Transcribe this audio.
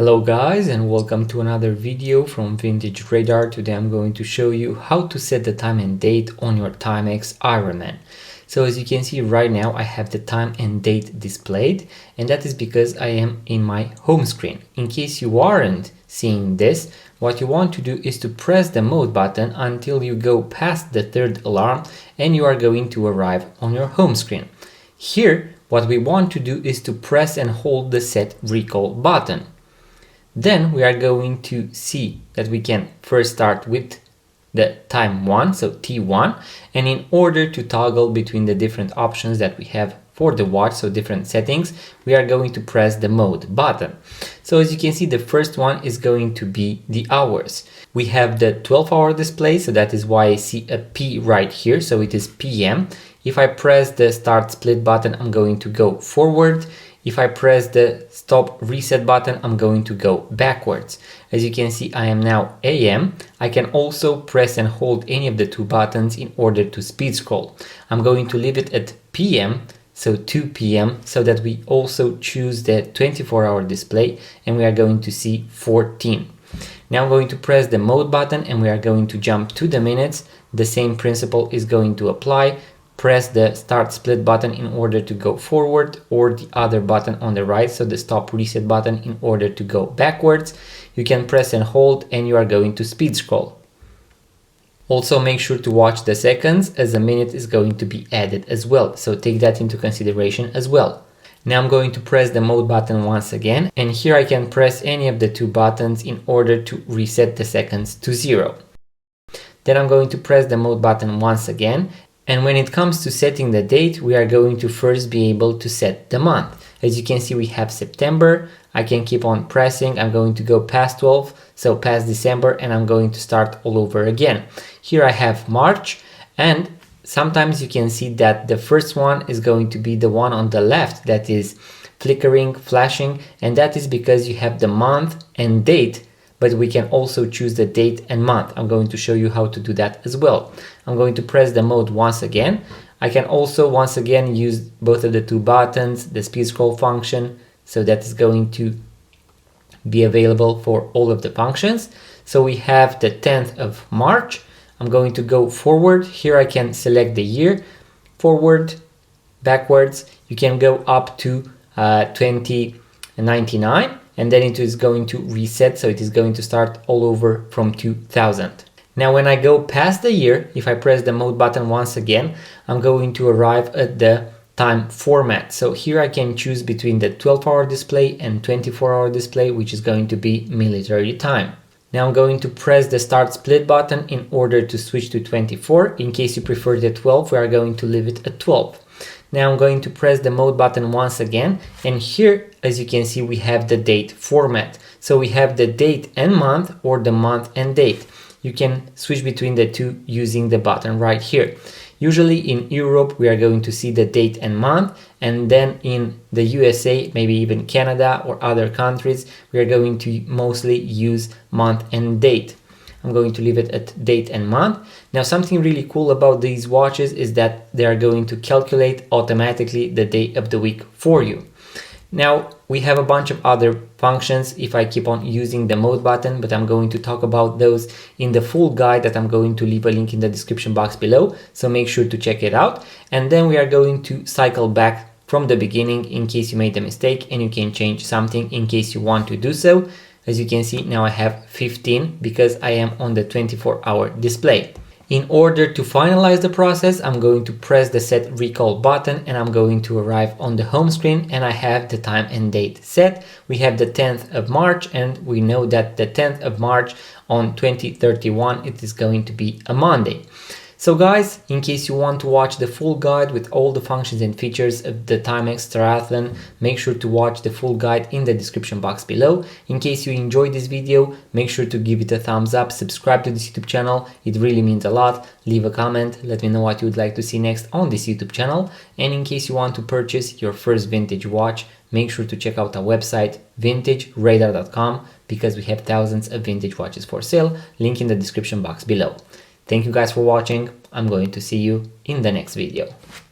Hello guys, and welcome to another video from Vintage Radar. Today I'm going to show you how to set the time and date on your Timex Ironman. So as you can see right now, I have the time and date displayed, and that is because I am in my home screen. In case you aren't seeing this, what you want to do is to press the mode button until you go past the third alarm and you are going to arrive on your home screen. Here, what we want to do is to press and hold the set recall button. Then we are going to see that we can first start with the time 1, so T1, and in order to toggle between the different options that we have for the watch, so different settings, we are going to press the mode button. So as you can see, the first one is going to be the hours. We have the 12-hour display, so that is why I see a P right here, so it is PM. If I press the start split button, I'm going to go forward. If I press the stop reset button, I'm going to go backwards. As you can see, I am now AM. I can also press and hold any of the two buttons in order to speed scroll. I'm going to leave it at PM, so 2 PM, so that we also choose the 24-hour display, and we are going to see 14. Now I'm going to press the mode button and we are going to jump to the minutes. The same principle is going to apply. Press the start split button in order to go forward, or the other button on the right, so the stop reset button, in order to go backwards. You can press and hold and you are going to speed scroll. Also make sure to watch the seconds, as a minute is going to be added as well, so take that into consideration as well. Now I'm going to press the mode button once again, and here I can press any of the two buttons in order to reset the seconds to 0. Then I'm going to press the mode button once again. And when it comes to setting the date, we are going to first be able to set the month. As you can see, we have September. I can keep on pressing. I'm going to go past 12, so past December, and I'm going to start all over again. Here I have March, and sometimes you can see that the first one is going to be the one on the left that is flickering, flashing, and that is because you have the month and date, but we can also choose the date and month. I'm going to show you how to do that as well. I'm going to press the mode once again. I can also once again use both of the two buttons, the speed scroll function, so that is going to be available for all of the functions. So we have the 10th of March. I'm going to go forward. Here I can select the year, forward, backwards. You can go up to 2099. And then it is going to reset, so it is going to start all over from 2000. Now when I go past the year, if I press the mode button once again, I'm going to arrive at the time format. So here I can choose between the 12-hour display and 24-hour display, which is going to be military time. Now I'm going to press the start split button in order to switch to 24. In case you prefer the 12, we are going to leave it at 12. Now I'm going to press the mode button once again, and here, as you can see, we have the date format. So we have the date and month, or the month and date. You can switch between the two using the button right here. Usually in Europe, we are going to see the date and month, and then in the USA, maybe even Canada or other countries, we are going to mostly use month and date. I'm going to leave it at date and month. Now something really cool about these watches is that they are going to calculate automatically the day of the week for you. Now we have a bunch of other functions if I keep on using the mode button, but I'm going to talk about those in the full guide that I'm going to leave a link in the description box below, so make sure to check it out. And then we are going to cycle back from the beginning in case you made a mistake, and you can change something in case you want to do so. As you can see, now I have 15 because I am on the 24-hour display. In order to finalize the process, I'm going to press the set recall button and I'm going to arrive on the home screen, and I have the time and date set. We have the 10th of March, and we know that the 10th of March on 2031, it is going to be a Monday. So guys, in case you want to watch the full guide with all the functions and features of the Timex Triathlon, make sure to watch the full guide in the description box below. In case you enjoyed this video, make sure to give it a thumbs up, subscribe to this YouTube channel, it really means a lot. Leave a comment, let me know what you would like to see next on this YouTube channel. And in case you want to purchase your first vintage watch, make sure to check out our website vintageradar.com, because we have thousands of vintage watches for sale, link in the description box below. Thank you guys for watching. I'm going to see you in the next video.